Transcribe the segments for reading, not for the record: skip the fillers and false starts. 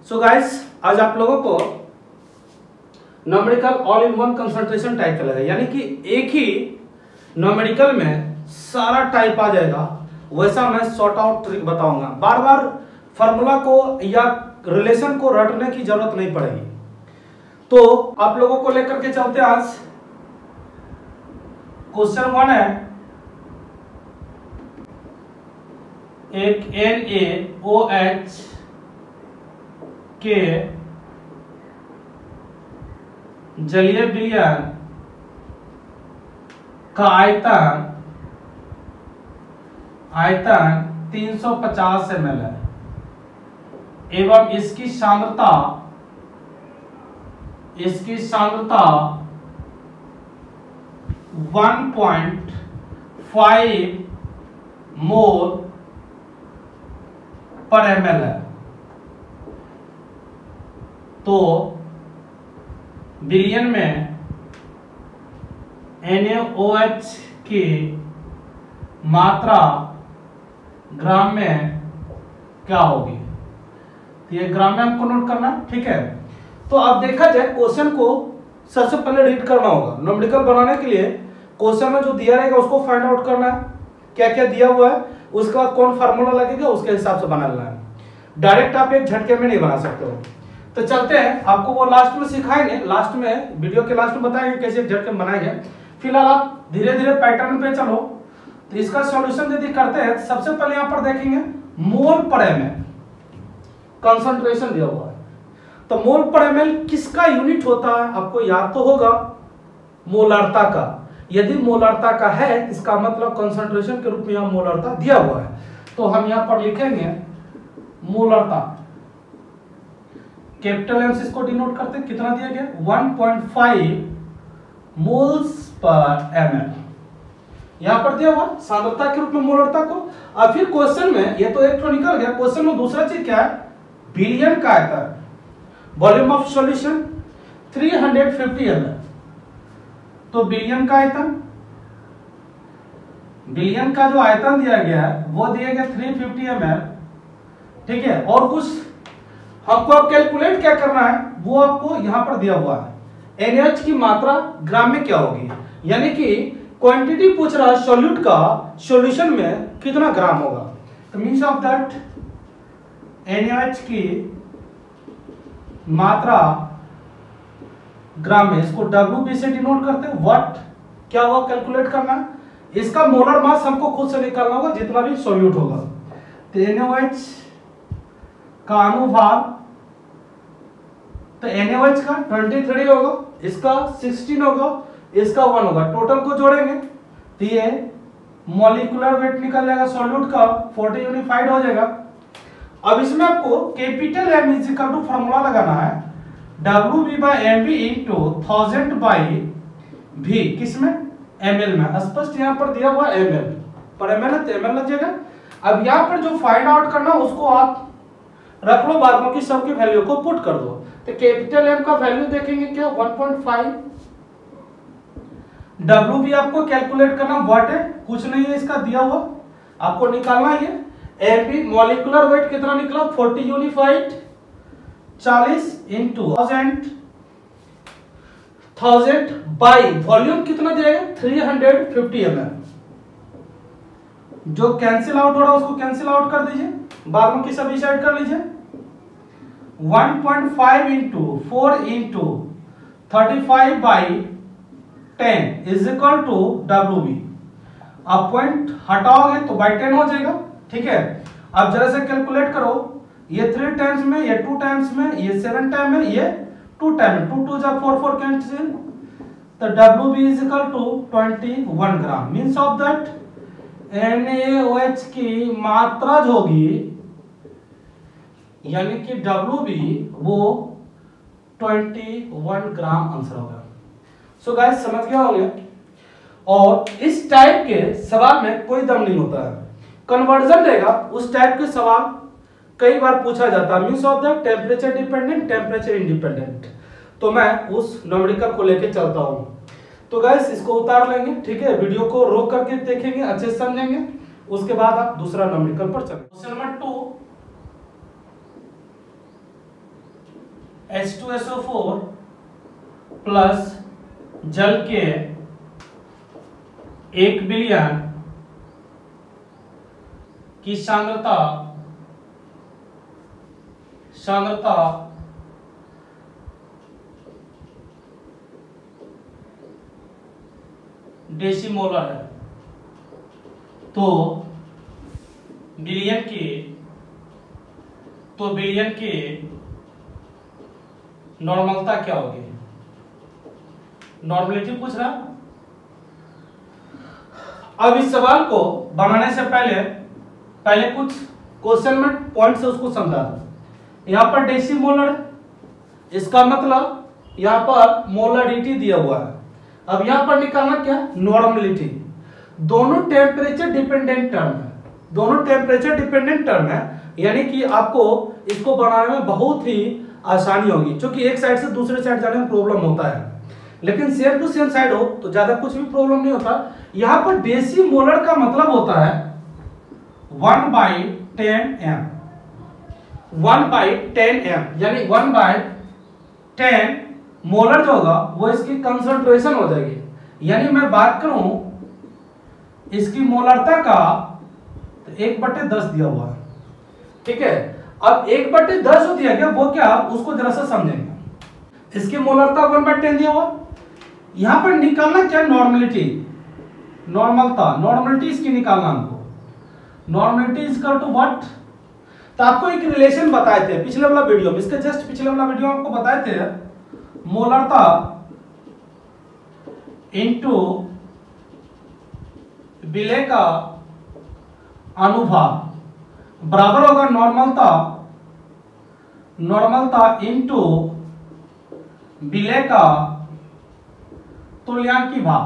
So guys, आज आप लोगों को numerical all in one concentration type चलेगा, यानी कि एक ही न्यूमेरिकल में सारा टाइप आ जाएगा। वैसा मैं सॉर्ट आउट ट्रिक बताऊंगा। बार बार फार्मूला को या रिलेशन को रटने की जरूरत नहीं पड़ेगी। तो आप लोगों को लेकर के चलते आज क्वेश्चन 1 है, एक NaOH के जलीय विलयन का आयतन 350 ml है एवं इसकी सांद्रता 1.5 मोल पर ml है। तो विलयन में NaOH की मात्रा ग्राम में क्या होगी, तो ये ग्राम में हमको नोट करना, ठीक है। तो अब देखा जाए क्वेश्चन को सबसे पहले रीड करना होगा। न्यूमेरिकल बनाने के लिए क्वेश्चन में जो दिया रहेगा उसको फाइंड आउट करना है, क्या क्या दिया हुआ है, उसके बाद कौन फार्मूला लगेगा उसके हिसाब से बनाना है। डायरेक्ट आप एक झटके में नहीं बना सकते हो। तो चलते हैं, आपको वो लास्ट में सिखाएंगे, लास्ट में वीडियो के लास्ट में बताएंगे कैसे एक झटके में बनाएंगे। फिलहाल आप धीरे धीरे पैटर्न पे चलो। तो इसका सॉल्यूशन यदि करते हैं, सबसे पहले यहाँ पर देखेंगे मोल पर एमएल कंसंट्रेशन दिया हुआ है। तो मोल पर एमएल किसका यूनिट होता है, आपको याद तो होगा, मोलारता का। यदि मोलारता का है, इसका मतलब कंसंट्रेशन के रूप में यहाँ मोलारता दिया हुआ है। तो हम यहाँ पर लिखेंगे मोलारता, कैपिटल एम से इसको डिनोट करते हैं, कितना दिया गया 1.5 मोल्स पर एमएल, यहां पर दिया हुआ सांद्रता के रूप में मोलारता को। अब फिर क्वेश्चन में ये तो एक तो निकल गया, क्वेश्चन में दूसरा चीज क्या है, विलयन का आयतन, वॉल्यूम ऑफ सॉल्यूशन 350 ml। तो विलयन का आयतन, विलयन का जो आयतन दिया गया है वो दिया गया 350 ml, ठीक है। और कुछ हमको अब कैलकुलेट क्या करना है वो आपको यहां पर दिया हुआ है। NaOH की मात्रा ग्राम में क्या होगी, यानी कि क्वांटिटी पूछ रहा है सॉल्यूट का, सॉल्यूशन में कितना ग्राम होगा। तो मींस ऑफ दैट NaOH की मात्रा ग्राम में, इसको WB से डिनोट करते हैं, व्हाट क्या होगा कैलकुलेट करना है। इसका मोलर मास हमको खुद से निकालना होगा, जितना भी सॉल्यूट होगा। तो NaOH का अनुभाग, तो NaOH का 23 होगा, इसका 16 होगा, इसका 1 होगा, टोटल को जोड़ेंगे तो ये मॉलिक्यूलर वेट निकल जाएगा सॉल्यूट का 40 यूनिफाइड हो जाएगा। अब इसमें आपको capital M equal to formula लगाना है WB/MB इनटू 1000/V, किसमें ml में, स्पष्ट यहां पर दिया हुआ ml पर ml है तो ml लग जाएगा। अब यहां पर जो फाइंड आउट करना उसको आप रख लो, बाद में की सब की वैल्यू को पुट कर दो। तो कैपिटल M का वैल्यू देखेंगे क्या 1.5, WB आपको कैलकुलेट करना, व्हाट है कुछ नहीं है, इसका दिया हुआ आपको निकालना है। MB मॉलिक्यूलर वेट कितना निकला 40 यूनिफाइड, 40 इंटू 1000 बाई वॉल्यूम कितना दिया गया 350 ml। जो कैंसिल आउट हो रहा है उसको कैंसिल आउट कर दीजिए, बाद में की सभी साइड कर लीजिए। 1.5 into 4 into 35/10 is equal to WB। अब पॉइंट हटाओगे तो बाई 10 हो जाएगा, ठीक है। अब जरा से कैलकुलेट करो, ये 3 टाइम्स में, ये 2 टाइम्स में, ये 7 टाइम में, ये 2 टाइम में, 2 2 जा 4 4 कैंसिल, तो WB is equal to 21 gram. Means of that NaOH की मात्रा जो होगी, यानी कि WB वो 21 ग्राम आंसर होगा। सो गाइस समझ गया होंगे। और इस टाइप के सवाल में कोई दम नहीं होता है, कन्वर्जन रहेगा। उस टाइप के सवाल कई बार पूछा जाता है, means of the temperature dependent, temperature independent. तो मैं उस न्यूमेरिकल को लेके चलता हूं। तो गाइस इसको उतार लेंगे, ठीक है, वीडियो को रोक करके देखेंगे, अच्छे से समझेंगे, उसके बाद आप दूसरा न्यूमेरिकल पर चलेंगे। क्वेश्चन नंबर 2, H2SO4 प्लस जल के 1 बिलियन की सांद्रता डेसीमोलर है, तो बिलियन की नॉर्मलता क्या होगी? नॉर्मलिटी पूछ रहा। अब इस सवाल को बनाने से पहले कुछ क्वेश्चन में पॉइंट से उसको समझा दो। यहां पर डेसीमोलर, इसका मतलब यहां पर मोलरिटी दिया हुआ है। अब यहां पर निकालना क्या? नॉर्मलिटी। दोनों टेम्परेचर डिपेंडेंट टर्म है, यानी कि आपको इसको बनाने में बहुत ही आसानी होगी, क्योंकि एक साइड से दूसरे साइड जाने में प्रॉब्लम होता है, लेकिन सेम टू सेम साइड हो तो ज्यादा कुछ भी प्रॉब्लम नहीं होता। यहां पर डेसीमोलर का मतलब होता है 1/10m, 1/10m, यानी 1/10 मोलर जो होगा वो इसकी कंसंट्रेशन हो जाएगी। यानी मैं बात करूं इसकी मोलरता का, तो 1/10 दिया हुआ है, ठीक है। अब 1/10 जो दिया गया वो क्या, उसको जरा सा समझेंगे। इसकी मोलरता 1/10 दिया हुआ, यहां पर निकालना क्या? नॉर्मलिटी, नॉर्मलिटी इसकी निकालना हमको। Normality is equal to what? तो आपको एक रिलेशन बताए थे पिछले वाला वीडियो में, इसके जस्ट पिछले वाला वीडियो आपको बताए थे, मोलरता इनटू विलेय का अनुभाग बराबर होगा नॉर्मलता इनटू विलेय का तुल्यांकी भाग।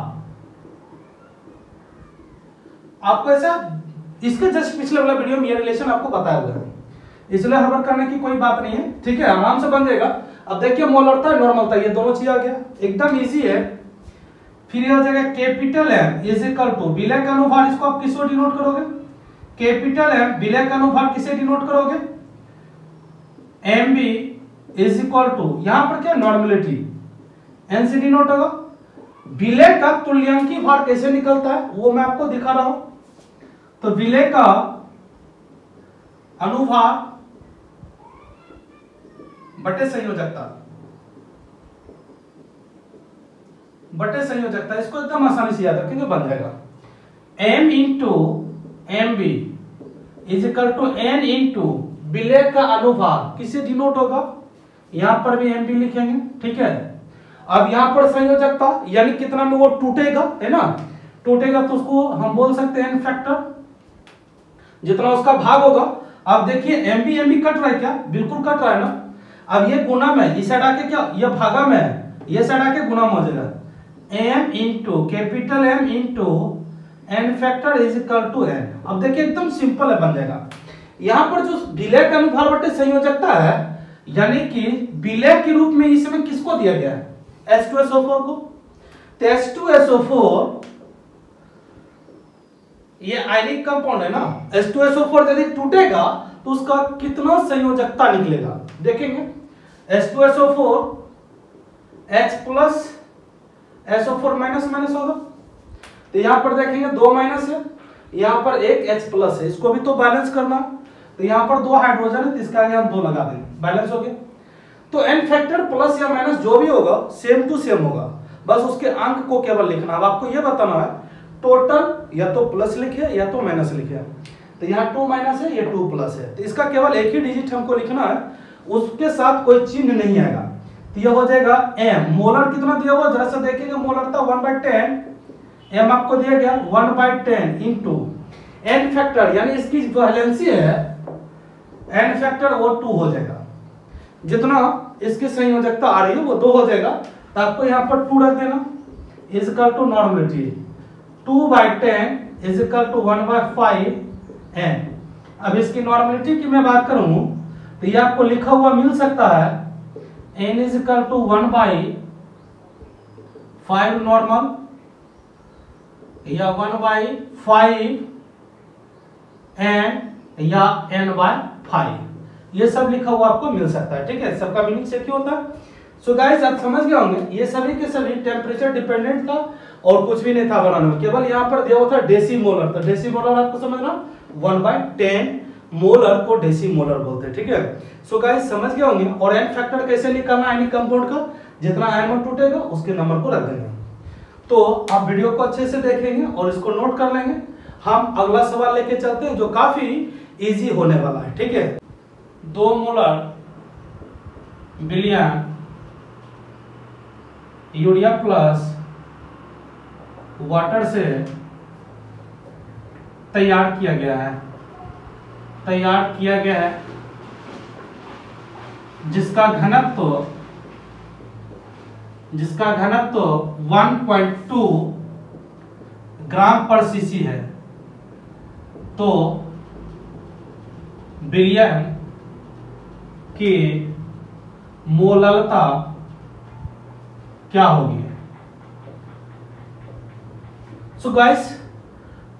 आपको ऐसा इसके जस्ट पिछले वाला वीडियो में ये रिलेशन आपको बताया हुआ है, इसलिए हड़बड़ करने की कोई बात नहीं है, ठीक है, आराम से बन जाएगा। अब देखिए मोलरता नॉर्मलता ये दोनों चीज आ गया, एकदम इजी है। फिर ये हो जाएगा capital M is equal to विलेय का अनुभाग, इसको आप किसको डिनोट करोगे? कैपिटल M विलेय का अनुभाग किसे डिनोट करोगे? MB इज इक्वल टू, यहां पर क्या? नॉर्मलिटी, N से डिनोट होगा। विलेय का तुल्यांकी भार कैसे निकलता है वो मैं आपको दिखा रहा हूं। तो विलेय का अनुभाग बटे संयोजकता, इसको एकदम आसानी से याद रखेंगे, बन जाएगा M into M B is equal to N into विलेय का अनुभाग किसे डिनोट होगा? यहां पर भी MB लिखेंगे, ठीक है। अब यहां पर संयोजकता यानी कितना में वो टूटेगा, है ना, टूटेगा तो उसको हम बोल सकते हैं N फैक्टर, जितना उसका भाग होगा। अब देखिए MB कट रहा है क्या? बिल्कुल कट रहा है ना। अब ये गुना में, इस साइड आके क्या, ये भागा में, ये साइड आके गुना में हो जाएगा। M into capital M into N factor is equal to N। अब देखिए एकदम सिंपल है, बन जाएगा। यहां पर जो विलेय का अनुभाग बटे संयोजकता है, यानी कि विलेय के रूप में इसमें किसको दिया गया है? H2SO4 को। तो H2SO4 ये आयनिक कंपाउंड है ना, H2SO4 यदि टूटेगा तो उसका कितना संयोजकता निकलेगा देखेंगे। H2SO4 H plus SO4 minus minus होगा, तो यहां पर देखेंगे 2 माइनस है, यहां पर एक H प्लस है, इसको भी तो बैलेंस करना। तो यहां पर 2 हाइड्रोजन है, तो इसका आगे हम 2 लगा देंगे, बैलेंस हो गया। तो N फैक्टर प्लस या माइनस जो भी होगा सेम टू सेम होगा, बस उसके अंक को केवल लिखना। अब आपको यह बताना है टोटल या तो प्लस लिखे या तो माइनस लिखे। तो यहाँ 2 माइनस है, ये 2 प्लस है, तो इसका केवल एक ही डिजिट हमको लिखना है, उसके साथ कोई चिन्ह नहीं आएगा। तो यह हो जाएगा M। मोलर कितना दिया हुआ जरा सा देखेंगे, मोलरता 1/10, M आपको दिया गया 1/10 इंटू N फैक्टर, यानी इसकी जो वैलेंसी है N फैक्टर वो 2 हो जाएगा, जितना इसकी संयोजकता आ रही है वो 2 हो जाएगा। तो आपको यहाँ पर 2 रख देना, is equal to normality 2/10 is equal to 1/5 N। अब इसकी नॉर्मलिटी की मैं बात करूं तो ये आपको लिखा हुआ मिल सकता है N is equal to 1/5 normal या 1/5 N या N/5, ये सब लिखा हुआ आपको मिल सकता है, ठीक है। सबका मीनिंग से क्यों होता है। सो गाइस आप समझ गए होंगे, ये सभी के सभी टेम्परेचर डिपेंडेंट था और कुछ भी नहीं था बनाने में, केवल यहाँ पर दिया हुआ था डेसीमोलर। तो डेसीमोलर आपको समझना 1/10 मोलर को डेसीमोलर बोलते हैं, ठीक है। सो गाइस समझ गए होंगे। और एन फैक्टर कैसे निकालना है एनी कंपाउंड का, जितना आयन टूटेगा उसके नंबर को रख देंगे। तो आप वीडियो को अच्छे से देखेंगे और इसको नोट कर लेंगे। हम अगला सवाल लेके चलते हैं जो काफी इजी होने वाला है, ठीक है। 2 मोलर विलियन यूरिया प्लस वाटर से तैयार किया गया है, जिसका घनत्व 1.2 ग्राम पर सीसी है। तो विलयन की मोललता क्या होगी। सो गाइस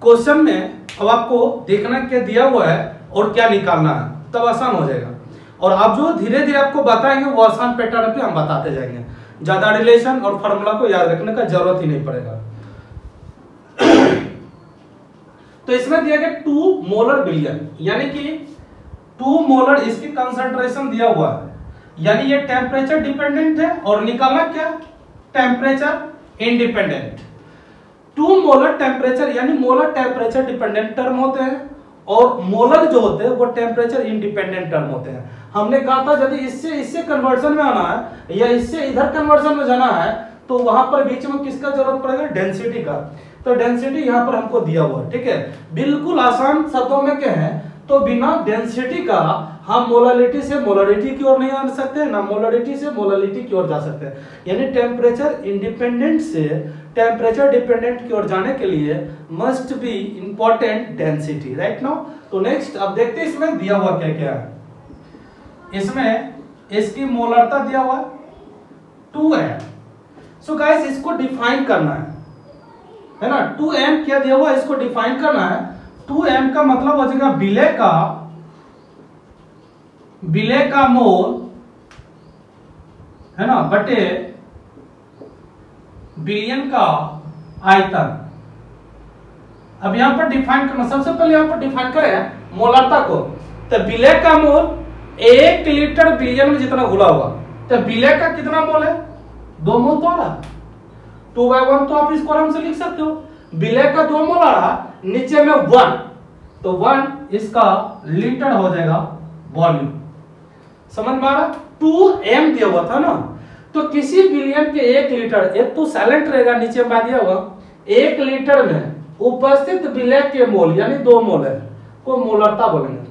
क्वेश्चन में अब आपको देखना क्या दिया हुआ है और क्या निकालना है, तब आसान हो जाएगा। और आप जो धीरे धीरे आपको बताएंगे वो आसान पैटर्न पे हम बताते जाएंगे, ज्यादा रिलेशन और फॉर्मूला को याद रखने का जरूरत ही नहीं पड़ेगा। तो इसमें दिया गया 2 मोलर विलयन, यानी कि 2 मोलर इसकी कंसंट्रेशन दिया हुआ है, यानी ये टेम्परेचर डिपेंडेंट है और निकालना क्या, टेम्परेचर इंडिपेंडेंट। 2 मोलर टेम्परेचर यानी मोलर टेम्परेचर डिपेंडेंट टर्म होते हैं और मोलर जो होते हैं वो टेम्परेचर इंडिपेंडेंट टर्म होते हैं। हमने कहा था यदि इससे कन्वर्जन में आना है या इससे इधर कन्वर्जन में जाना है तो वहां पर बीच में किसका जरूरत पड़ेगा, डेंसिटी का। तो डेंसिटी यहां पर हमको दिया हुआ है, ठीक है। बिल्कुल आसान शब्दों में कहें तो बिना डेंसिटी का हम मोलालिटी से मोलारिटी की ओर नहीं आ सकते, ना मोलारिटी से मोलालिटी की ओर जा सकते हैं। यानी टेम्परेचर इंडिपेंडेंट से टेम्परेचर डिपेंडेंट की ओर जाने के लिए must be important density, right now. तो नेक्स्ट अब देखते हैं इसमें दिया हुआ क्या क्या है। इसमें इसकी मोलरता दिया हुआ 2m। सो गाइस इसको डिफाइन करना है ना। 2m क्या दिया हुआ, इसको डिफाइन करना है। 2m का मतलब हो जाएगा विलय का मोल है ना बटे बिलियन का आयतन। अब यहां पर डिफाइन करना, सबसे पहले यहां पर डिफाइन करें मोलरता को। तो विलय का मोल 1 लीटर बिलियन में जितना घुला हुआ, तो विलय का कितना मोल है, 2 मोल तो आ रहा, 2/1 तो आप इसको आराम से लिख सकते हो। विलय का 2 मोल आ रहा, नीचे में 1, तो 1 इसका लीटर हो जाएगा वॉल्यूम। समझ में आ रहा। 2m दिया हुआ था ना, तो किसी बिलियन के 1 लीटर, एक तो साइलेंट रहेगा नीचे में दिया हुआ, 1 लीटर में उपस्थित विलय के मोल यानी 2 मोल है को मोलरता बोलेंगे।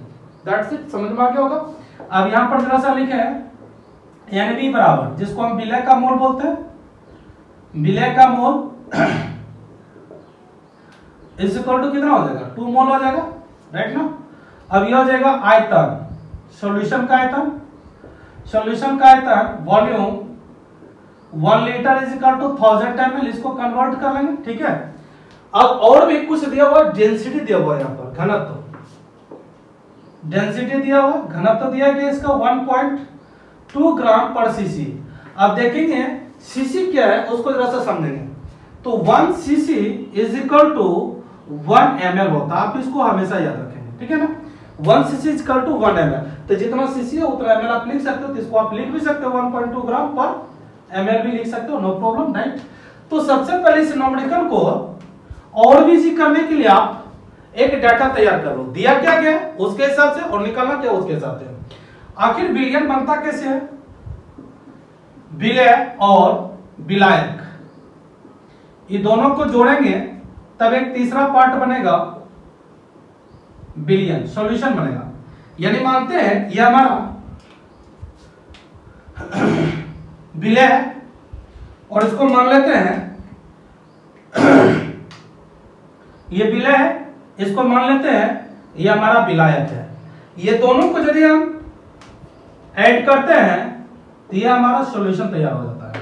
दैट्स इट, समझ में आ गया होगा। अब यहां पर जरा सा लिखे हैं NB बराबर, जिसको हम विलय का मोल बोलते हैं, विलय का मोल इज इक्वल टू कितना हो जाएगा, 2 मोल हो जाएगा, राइट ना। अब यह हो जाएगा आयतन, सॉल्यूशन का आयतन, volume 1 litre is equal to 1000 ml, इसको कन्वर्ट कर लेंगे, ठीक है। अब और भी कुछ दिया हुआ, डेंसिटी दिया हुआ है यहाँ पर, घनत्व, डेंसिटी दिया हुआ, घनत्व दिया गया इसका 1.2 ग्राम पर सीसी। अब देखेंगे सीसी क्या है उसको जरा सा समझेंगे। तो 1 cc is equal to 1 ml होता है, आप इसको हमेशा याद रखेंगे, ठीक है ना। 1 cc is equal to 1 ml, तो जितना सीसी है उतना ml आप लिख सकते हो। तो इसको आप लिख भी सकते हो 1.2 ग्राम पर ml भी लिख सकते हो, नो प्रॉब्लम, राइट। तो सबसे पहले इस न्यूमेरिकल को और भी इजी करने के लिए आप एक डाटा तैयार कर लो, दिया क्या गया उसके हिसाब से और निकालना क्या उसके हिसाब से। आखिर विलयन बनता कैसे है, विलय और विलायक, ये दोनों को जोड़ेंगे तब एक तीसरा पार्ट बनेगा विलयन, सॉल्यूशन बनेगा। यानी मानते हैं ये हमारा विलय है और इसको मान लेते हैं ये विलय है, इसको मान लेते हैं ये हमारा विलायक है। ये दोनों को यदि हम ऐड करते हैं तो ये हमारा सॉल्यूशन तैयार हो जाता है,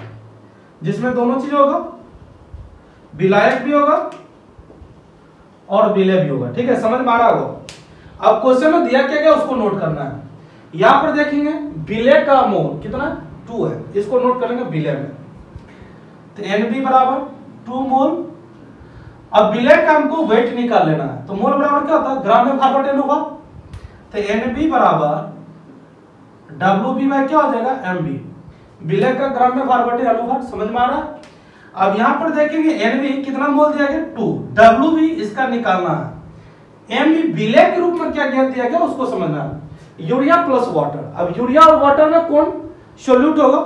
जिसमें दोनों चीज होगा, विलायक भी होगा और विलय भी होगा, ठीक है। समझ में आ रहा होगा। अब क्वेश्चन में दिया क्या गया उसको नोट करना है। यहां पर देखेंगे विलय का मोल कितना 2 है, इसको नोट करेंगे विलय में। तो Nb बराबर 2 मोल। अब विलय का हमको वेट निकाल लेना है, तो मोल बराबर क्या होता है ग्राम में भार बटे अनुपात। तो Nb बराबर Wb बाय क्या हो जाएगा Mb, विलय का ग्राम में भार बटे अनुपात, समझ में आ रहा है। अब यहां पर देखेंगे Nb कितना मोल दिया गया 2, Wb इसका निकालना है, Mb विलय के रूप में क्या दिया गया उसको समझना है, यूरिया प्लस वाटर। अब यूरिया और वाटर में कौन सोल्यूट होगा,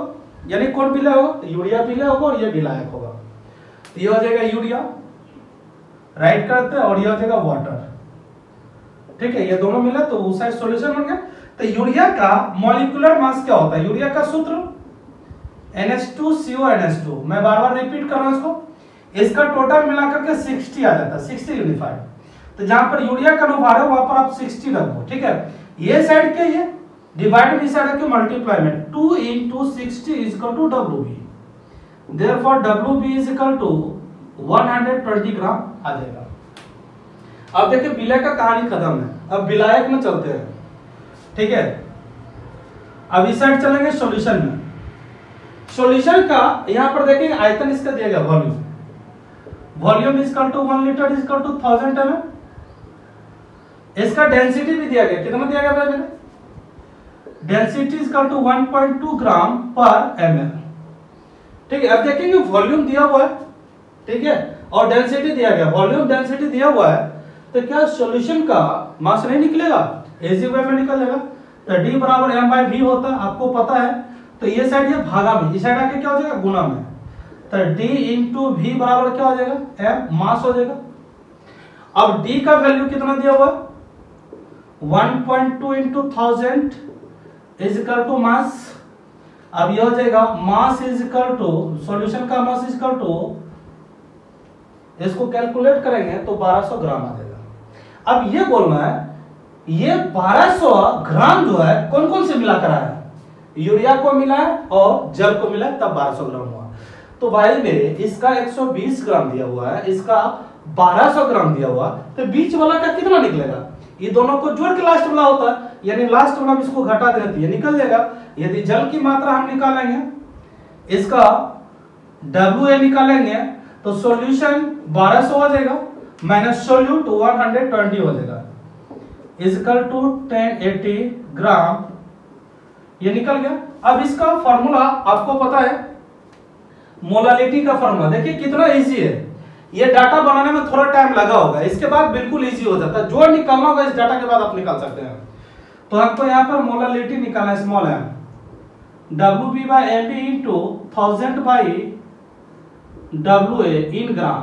यानी कौन विलय होगा, यूरिया विलय होगा और ये विलायक होगा। तो ये हो जाएगा यूरिया, राइट करते हैं, और ये हो जाएगा वाटर, ठीक है, ये दोनों मिला तो उस साइड सॉल्यूशन बन गया। तो यूरिया का मॉलिक्यूलर मास क्या होता है, यूरिया का सूत्र NH2CO NH2, मैं बार बार रिपीट कर रहा हूं इसको। इसका टोटल मिलाकर के 60 आ जाता है, 60 यूनिफाइड। तो जहां पर यूरिया का अनुभार है वहां पर आप 60 रख दो, ठीक है। ये साइड क्या है, डिवाइड भी साइड के मल्टीप्लाई में 2 into 60 is equal to Wb, therefore Wb is equal to 120 ग्राम आ जाएगा। अब देखिए विलय का कहानी खत्म है, अब विलायक में चलते हैं, ठीक है। अब इस साइड चलेंगे सॉल्यूशन में। सॉल्यूशन का यहां पर देखेंगे आयतन इसका दिया गया volume, volume is equal to 1 litre is equal to 1000 ml। इसका डेंसिटी भी दिया गया, कितना दिया गया भाई मैंने, density is equal to 1.2 gram per ml, ठीक है। अब देखेंगे वॉल्यूम दिया हुआ है, ठीक है, और डेंसिटी दिया गया, वॉल्यूम डेंसिटी दिया हुआ है, तो क्या सॉल्यूशन का मास नहीं निकलेगा, इजी वे में निकल जाएगा। तो D बराबर m/v होता है, आपको पता है। तो ये साइड ये भागा में, इस साइड आके क्या हो जाएगा गुना में, तो D इंटू V बराबर क्या हो जाएगा m, मास हो जाएगा। अब D का वैल्यू कितना दिया हुआ, 1.2 इंटू 1000 इज इक्वल टू मास। अब ये हो जाएगा mass is equal to, solution का मास इज इक्वल टू, इसको कैलकुलेट करेंगे तो 1200 ग्राम आ जाएगा। अब ये बोलना है ये 1200 ग्राम जो है कौन कौन से मिलाकर आया, यूरिया को मिला है और जल को मिला है, तब 1200 ग्राम हुआ। तो भाई मेरे इसका 120 ग्राम दिया हुआ है, इसका 1200 ग्राम दिया हुआ, तो बीच वाला का कितना निकलेगा, ये दोनों को जोड़ के लास्ट वाला होता है, यानी लास्ट वाला इसको घटा देते हैं, निकल जाएगा। यदि जल की मात्रा हम निकालेंगे, इसका WA निकालेंगे, तो सॉल्यूशन 1200 हो जाएगा माइनस सोल्यूट 120 हो जाएगा, इक्वल टू 1080 ग्राम, ये निकल गया। अब इसका फॉर्मूला आपको पता है, मोलालिटी का फॉर्मूला देखिए कितना इजी है। ये डाटा बनाने में थोड़ा टाइम लगा होगा, इसके बाद बिल्कुल इजी हो जाता है, जो निकालना होगा इस डाटा के बाद आप निकाल सकते हैं। तो आपको यहाँ पर मोलालिटी निकालना है, small m, Wb by Mb into 1000 by WA in gram,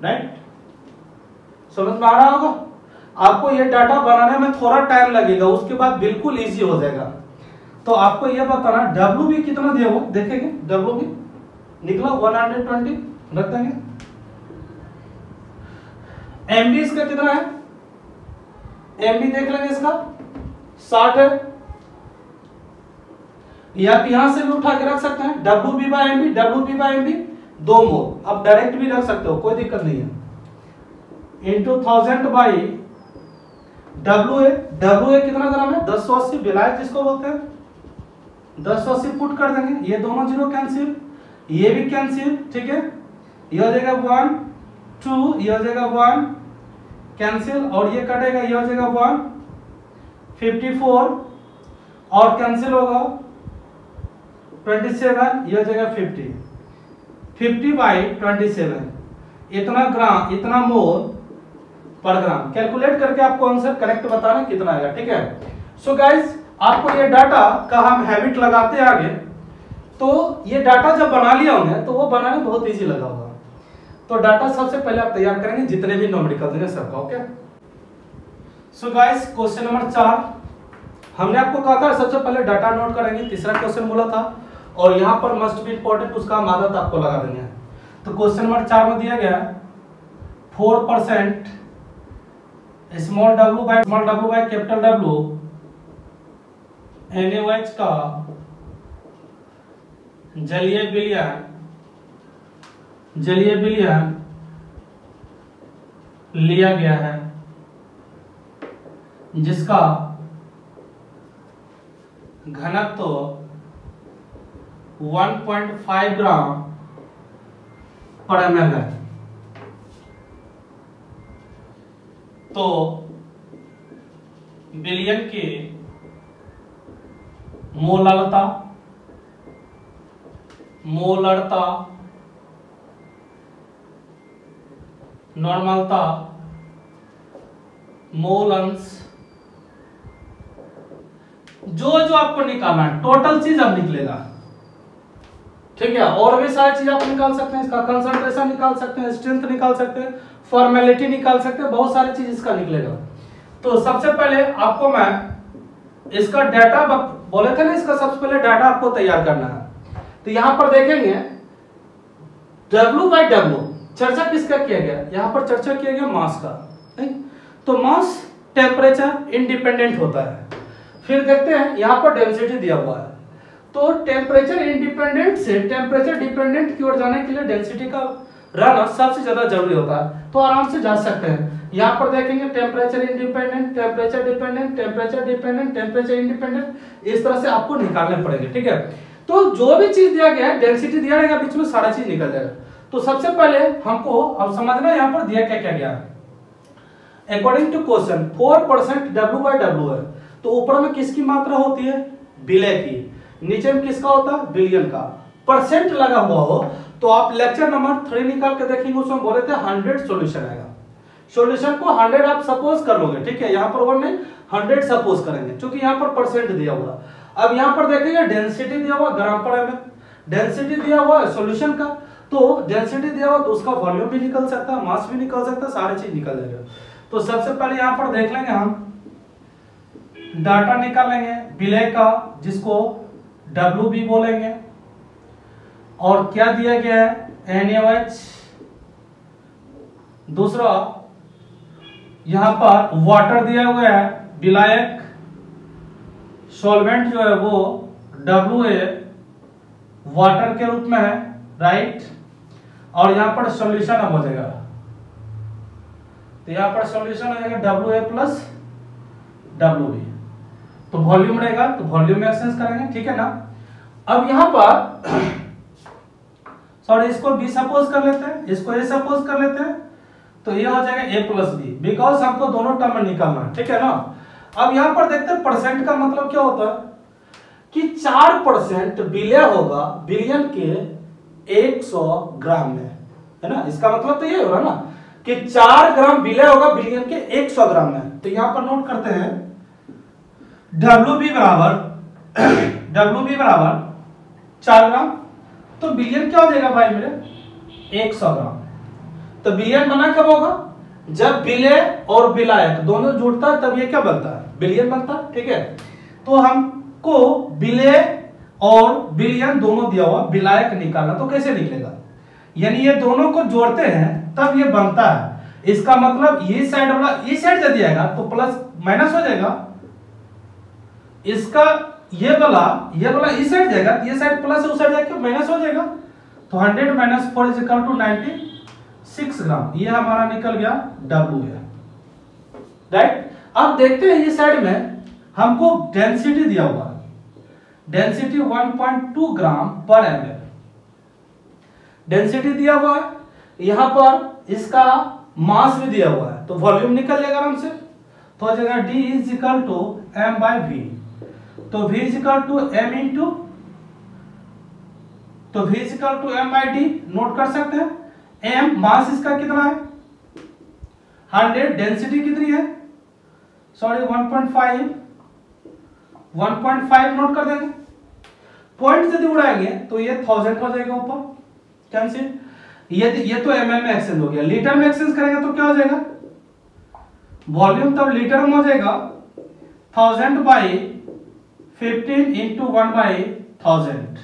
right, समझ में आ रहा होगा। आपको ये डाटा बनाने में थोड़ा टाइम लगेगा, उसके बाद बिल्कुल इजी हो जाएगा। तो आपको ये बताना Wb कितना दिया हुआ, देखेंगे Wb निकला 120 रख देंगे, Mb इसका कितना है, Mb देख लेंगे इसका 60 है, या यहां से भी उठा के रख सकते हैं, Wb by Mb 2 मोल, अब डायरेक्ट भी रख सकते हो, कोई दिक्कत नहीं है, इंटू 1000 बाई WA कितना ग्राम है, 1080 विलायक जिसको बोलते हैं, 1080 पुट कर देंगे, ये दोनों जीरो कैंसिल, ये भी कैंसिल, ठीक है, ये हो जाएगा 1 2, ये हो जाएगा 1 कैंसिल, और ये कटेगा, ये हो जाएगा 1 54 और कैंसिल होगा 27, ये हो जाएगा 50 बाई 27, इतना ग्राम, इतना मोल पर ग्राम। कैलकुलेट करके आपको आंसर करेक्ट बताना कितना आएगा, ठीक है। सो गाइस, आपको ये डाटा का हम हैबिट लगाते आगे, तो ये डाटा जब बना लिया होंगे तो वो बनाने बहुत इजी लगा होगा। तो डाटा सबसे पहले आप तैयार करेंगे, जितने भी न्यूमेरिकल देंगे सबका, okay. So guys, question number 4 हमने आपको कहा था सबसे पहले डाटा नोट करेंगे, तीसरा क्वेश्चन बोला था, और यहाँ पर मस्ट बी इंपॉर्टेंट, उसका हम आदत आपको लगा देंगे। तो क्वेश्चन नंबर 4 में दिया गया 4% small w by capital W NaOH का जलीय विलयन लिया गया है, जिसका घनत्व 1.5 ग्राम पर ml है। तो विलयन की मोलरता, नॉर्मलता, मोल अंश, जो आपको निकालना है टोटल चीज अब निकलेगा, ठीक है। और भी सारी चीज आप निकाल सकते हैं, इसका कंसंट्रेशन निकाल सकते हैं, स्ट्रेंथ निकाल सकते हैं, फॉर्मेलिटी निकाल सकते हैं, बहुत सारी चीज इसका निकलेगा। तो सबसे पहले आपको मैं इसका डाटा बोले थे ना, इसका सबसे पहले डाटा आपको तैयार करना है। तो यहां पर देखेंगे W/W चर्चा किसका किया गया, यहां पर चर्चा किया गया मास का, नहीं? तो मास टेम्परेचर इंडिपेंडेंट होता है। फिर देखते हैं यहां पर डेंसिटी दिया हुआ है, तो टेम्परेचर इंडिपेंडेंट से टेम्परेचर डिपेंडेंट की ओर जाने के लिए डेंसिटी का रहना सबसे ज्यादा जरूरी होता है। तो आराम से जा सकते हैं, यहां पर देखेंगे temperature independent, temperature dependent, temperature dependent, temperature independent, इस तरह से आपको निकालने पड़ेंगे, ठीक है। तो जो भी चीज दिया गया है, डेंसिटी दिया रहेगा, बीच में सारा चीज निकल जाएगा। तो सबसे पहले हमको अब समझना है यहां पर दिया क्या क्या गया है। अकॉर्डिंग टू क्वेश्चन 4% W/W है, तो ऊपर में किसकी मात्रा होती है, विलय की, नीचे में किसका होता है, विलयन का। परसेंट लगा हुआ हो तो आप लेक्चर नंबर 3 निकाल के देखेंगे, उसमें बोले थे 100 सॉल्यूशन आएगा। सॉल्यूशन को 100 आप सपोज कर लोगे, ठीक है, यहाँ पर 1 नहीं 100 सपोज करेंगे, क्योंकि यहाँ पर परसेंट दिया हुआ। अब यहाँ पर देखेंगे डेंसिटी दिया हुआ ग्राम पर एमएल, डेंसिटी दिया हुआ है सॉल्यूशन का, तो डेंसिटी दिया हुआ तो उसका वॉल्यूम भी निकल सकता है, मास भी निकल सकता है, सारी चीज निकल जाएगा। तो सबसे पहले यहाँ पर देख लेंगे हम डाटा निकालेंगे विलय का, जिसको W भी बोलेंगे, और क्या दिया गया है NaOH। दूसरा यहां पर वाटर दिया हुआ है, विलायक, सॉल्वेंट जो है वो WA वाटर के रूप में है, राइट। और यहां पर सॉल्यूशन अब हो जाएगा, तो यहां पर सॉल्यूशन हो जाएगा WA प्लस WB, तो वॉल्यूम रहेगा, तो वॉल्यूम में एक्सचेंज करेंगे, ठीक है ना। अब यहां पर सॉरी इसको B सपोज कर लेते हैं, इसको A सपोज कर लेते हैं, तो ये हो जाएगा A प्लस B, बिकॉज हमको दोनों टर्म में निकालना है, ठीक है ना। अब यहां पर देखते हैं परसेंट का मतलब क्या होता है कि 4% विलय होगा विलयन के 100 ग्राम में, है ना। इसका मतलब तो ये होगा ना कि 4 ग्राम विलय होगा विलयन के 100 ग्राम में। तो यहां पर नोट करते हैं WB बराबर 4 ग्राम, तो विलयन क्या हो जाएगा भाई मेरे 100 ग्राम। तो विलयन बना कब होगा, जब विलय और विलायक दोनों जुड़ता है तब ये क्या बनता है, विलयन बनता है, ठीक है। तो हमको विलय और विलयन दोनों दिया हुआ, विलायक निकालना, तो कैसे निकलेगा, यानी ये दोनों को जोड़ते हैं तब ये बनता है। इसका मतलब ये साइड वाला ये साइड जब दिएगा तो प्लस माइनस हो जाएगा, इसका ये वाला इस साइड जाएगा, ये साइड प्लस उस साइड जाके माइनस हो जाएगा। तो 100 - 4 = 96 ग्राम, ये हमारा निकल गया W है, राइट। अब देखते हैं ये साइड में हमको डेंसिटी दिया हुआ है, density 1.2 gram per ml density दिया हुआ है, यहां पर इसका मास भी दिया हुआ है, तो वॉल्यूम निकल जाएगा आराम से। तो हो जाएगा D = m/v, तो V = m/d नोट कर सकते हैं। m मास इसका कितना है 100, डेंसिटी कितनी है सॉरी 1.5 नोट कर देंगे। पॉइंट यदि उड़ाएंगे तो ये 1000 हो जाएगा ऊपर कैंसिल, ये तो ml में एक्सचेंज हो गया। लीटर में एक्सचेंज करेंगे तो क्या हो जाएगा, वॉल्यूम तब लीटर में हो जाएगा 1000/15 × 1/1000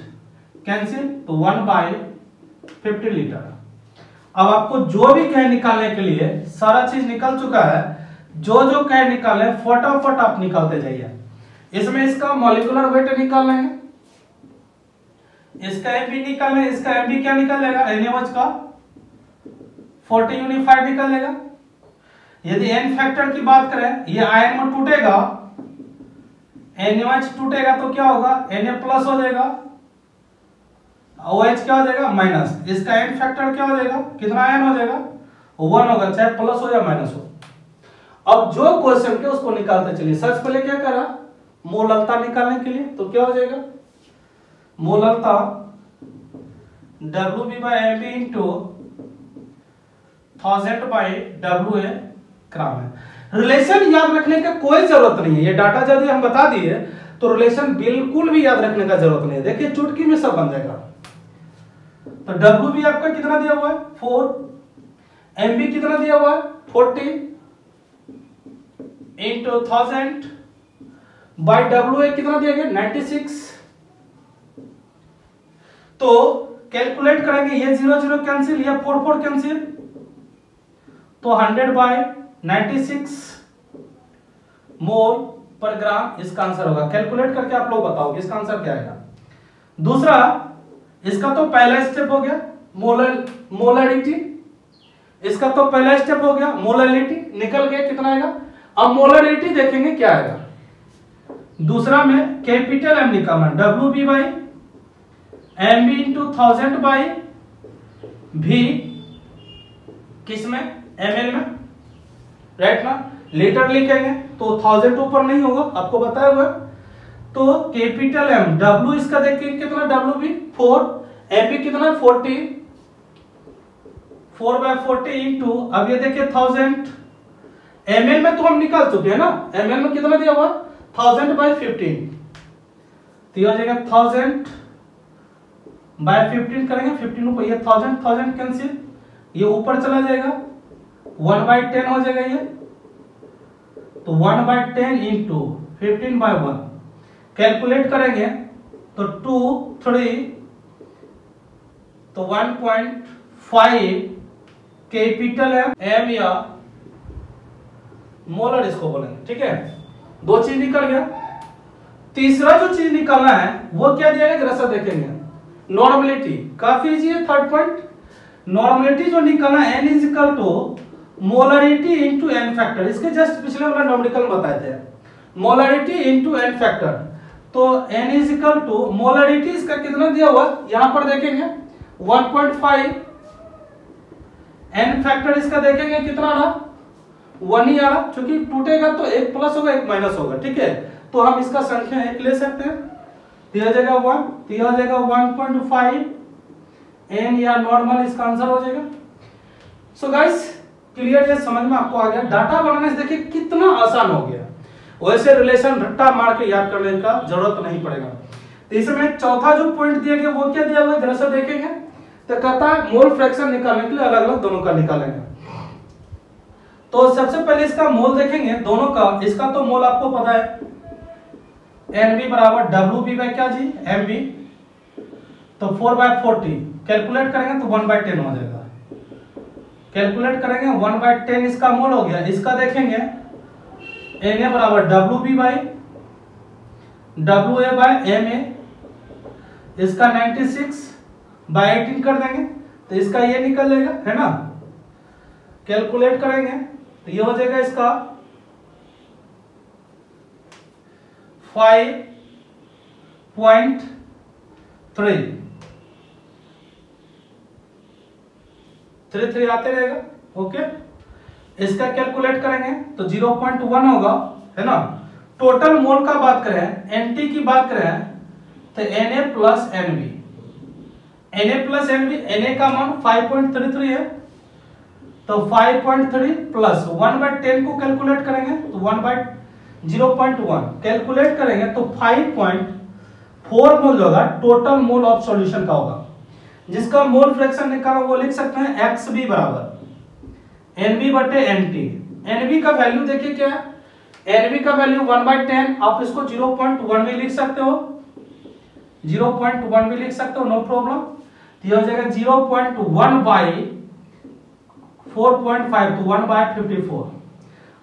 कैंसिल, तो 1/50 लीटर। अब आपको जो भी कहे निकालने के लिए सारा चीज निकल चुका है, जो कहे निकाले फटाफट आप निकालते जाइए। इसमें इसका मॉलिक्यूलर वेट निकाल लेंगे, इसका एमबी निकाल लेंगे, इसका एमबी क्या निकल लेगा NaOH का 40 यूनिफाइड निकल लेगा। यदि n फैक्टर की बात करें, ये आयन में टूटेगा NaOH टूटेगा तो क्या होगा, Na प्लस हो जाएगा, OH क्या हो जाएगा माइनस, इसका एन फैक्टर क्या हो जाएगा, कितना एन हो जाएगा 1 होगा, चाहे प्लस हो या माइनस हो। अब जो क्वेश्चन के उसको निकालते चलिए। सबसे पहले क्या करा, मोललता निकालने के लिए, तो क्या हो जाएगा मोललता WB/MB इंटू 1000/WA ग्राम है। रिलेशन याद रखने का कोई जरूरत नहीं है, ये डाटा यदि हम बता दिए तो रिलेशन बिल्कुल भी याद रखने का जरूरत नहीं है, देखिए चुटकी में सब बन जाएगा। तो WB आपका कितना दिया हुआ है 4, MB कितना दिया हुआ है 40 इंटू 1000 बाय WA कितना दिया गया 96। तो कैलकुलेट करेंगे, ये 0 0 कैंसिल, ये 4 4 कैंसिल, तो 100/96 मोल पर ग्राम इसका आंसर होगा। कैलकुलेट करके आप लोग बताओगे इसका आंसर क्या आएगा। दूसरा, इसका तो पहला स्टेप हो गया मोलरिटी, इसका तो पहला स्टेप हो गया मोलरिटी, निकल गया कितना आएगा। अब मोलरिटी देखेंगे क्या आएगा। दूसरा में कैपिटल एम निकालना, WB/MB इंटू 1000/V किसमें ml में, राइट ना। लीटर लिखेंगे तो 1000 ऊपर नहीं होगा, आपको बताया हुआ। तो कैपिटल M, W इसका देखिए कितना WB 4, MB कितना 40, 4/40 इंटू, अब ये देखिए 1000 ml में तो हम निकाल चुके हैं ना, ml में कितना दिया हुआ 1000/15, तो ये हो जाएगा 1000/15 करेंगे, 15 ऊपर ये 1000 कैंसिल, ये ऊपर चला जाएगा 1/10 हो जाएगा ये, तो 1/10 इंटू 15/1 कैलकुलेट करेंगे तो 2 3, तो 1.5 कैपिटल M या मोलर इसको बोलेंगे, ठीक है। दो चीज निकल गया। तीसरा जो चीज निकालना है वो क्या दिया गया, जरा सा देखेंगे। नॉर्मलिटी काफी इजी है। थर्ड पॉइंट, नॉर्मलिटी जो निकालना है n is equal to molarity into N factor, इसके जस्ट पिछले वाला न्यूमेरिकल बताए थे, मोलरिटी इंटू एन फैक्टर। तो n is equal to molarity इसका कितना दिया हुआ, यहां पर देखेंगे 1.5, एन फैक्टर इसका देखेंगे कितना रहा 1 ही आ रहा, क्योंकि टूटेगा तो एक प्लस होगा एक माइनस होगा, ठीक है। तो हम इसका संख्या 1 ले सकते हैं, तो हो जाएगा 1, तो हो जाएगा 1.5 n या नॉर्मल इसका आंसर हो जाएगा। सो गाइस क्लियर, ये समझ में आपको आ गया। डाटा बनाने से देखिए कितना आसान हो गया, वैसे रिलेशन रट्टा मार के याद करने का जरूरत नहीं पड़ेगा। तो इसमें चौथा जो पॉइंट दिया गया वो क्या दिया हुआ है, जरा सा देखेंगे। तो कहता है मोल फ्रैक्शन निकालने के लिए अलग अलग दोनों का निकालेंगे। तो सबसे पहले इसका मोल देखेंगे दोनों का। इसका तो मोल आपको पता है NB बराबर WB क्या जी MB, तो 4/40 कैलकुलेट करेंगे तो 1/10 हो जाएगा। कैलकुलेट करेंगे 1/10 इसका मोल हो गया। इसका देखेंगे Na बराबर WB/WA/MA, इसका 96/18 कर देंगे तो इसका ये निकल जाएगा, है ना। कैलकुलेट करेंगे तो ये हो जाएगा इसका 5.33 आते रहेगा, ओके। इसका कैलकुलेट करेंगे तो 0.1 होगा, है ना। टोटल मोल का बात करें, एनटी की बात करें तो Na plus NB, Na plus NB, Na का मान 5.33 है, तो 5.3 प्लस 1/10 को कैलकुलेट करेंगे तो 1/0.1 कैलकुलेट करेंगे तो 5.4 मोल होगा। टोटल मोल ऑफ सॉल्यूशन का होगा, जिसका मोल फ्रैक्शन निकाला वो लिख सकते हैं XB बराबर NB/NT। NB का वैल्यू देखिए क्या है, NB का वैल्यू 1/10, आप इसको 0.1 भी लिख सकते हो, 0.1 भी लिख सकते हो, नो प्रॉब्लम। तो ये हो जाएगा 0.1/4.5, तो 1/54।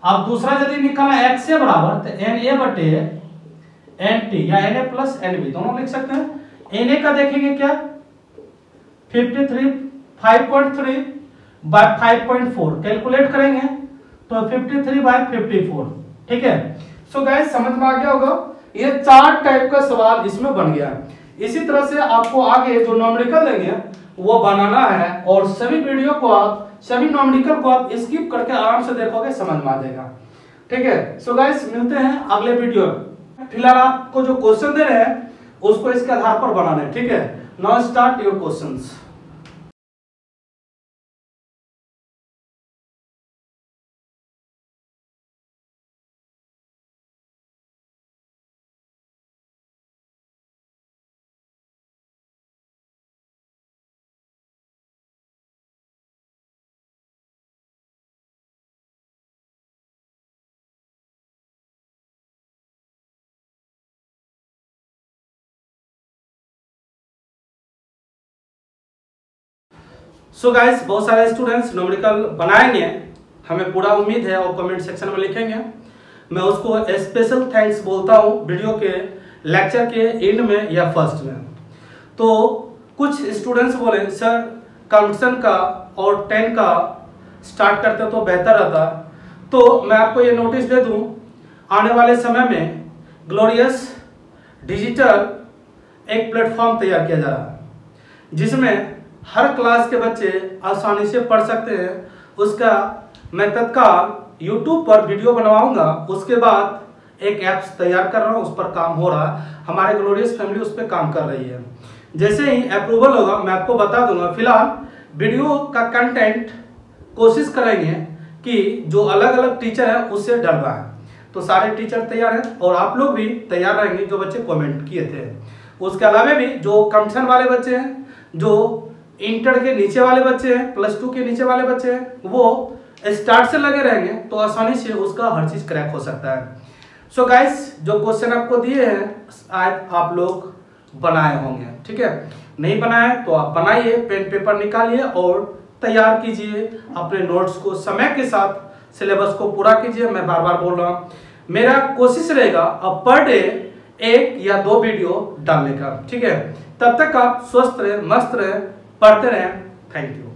अब दूसरा यदि निकालना x से बराबर तो Na/NT या Na प्लस NB दोनों लिख सकते हैं। Na का देखेंगे क्या 53, 5.3/5.4 कैलकुलेट करेंगे तो 53/54, ठीक है। सो गाइस समझ में आ गया होगा ये 4 टाइप का सवाल इसमें बन गया है। इसी तरह से आपको आगे जो न्यूमेरिकल देंगे वो बनाना है और सभी वीडियो को आप, सभी न्यूमेरिकल को आप स्किप करके आराम से देखोगे, समझ में आ जाएगा। ठीक है, सो गाइस मिलते हैं अगले वीडियो में। फिलहाल आपको जो क्वेश्चन दे रहे हैं उसको इसके आधार पर बनाना है। ठीक है, now start your questions. So guys, बहुत सारे स्टूडेंट्स न्यूमेरिकल बनाएंगे, हमें पूरा उम्मीद है, और कमेंट सेक्शन में लिखेंगे। मैं उसको स्पेशल थैंक्स बोलता हूँ वीडियो के लेक्चर के एंड में या फर्स्ट में। तो कुछ स्टूडेंट्स बोले सर कंपटीशन का और 10 का स्टार्ट करते तो बेहतर रहता। तो मैं आपको ये नोटिस दे दूँ, आने वाले समय में ग्लोरियस डिजिटल एक प्लेटफॉर्म तैयार किया जा रहा है जिसमें हर क्लास के बच्चे आसानी से पढ़ सकते हैं। उसका मैं तत्काल YouTube पर वीडियो बनवाऊंगा, उसके बाद एक ऐप्स तैयार कर रहा हूं, उस पर काम हो रहा है, हमारे ग्लोरियस फैमिली उस पर काम कर रही है। जैसे ही अप्रूवल होगा मैं आपको बता दूंगा। फिलहाल वीडियो का कंटेंट कोशिश करेंगे कि जो अलग अलग टीचर है उससे डरवाएं। तो सारे टीचर तैयार हैं और आप लोग भी तैयार रहेंगे जो बच्चे कमेंट किए थे। उसके अलावा भी जो कंपटीशन वाले बच्चे हैं, जो इंटर के नीचे वाले बच्चे हैं, +2 के नीचे वाले बच्चे हैं, वो स्टार्ट से लगे रहेंगे तो आसानी से उसका हर चीज क्रैक हो सकता है। सो गाइस, जो क्वेश्चन आपको दिए हैं आज आप लोग बनाए होंगे। ठीक है, नहीं बनाए तो आप बनाइए, पेन पेपर निकालिए और तैयार कीजिए अपने नोट्स को, समय के साथ सिलेबस को पूरा कीजिए। मैं बार बार बोल रहा हूँ, मेरा कोशिश रहेगा अब पर डे 1 या 2 वीडियो डालने का। ठीक है, तब तक आप स्वस्थ रहे, मस्त रहे, पढ़ते रहें। Thank you.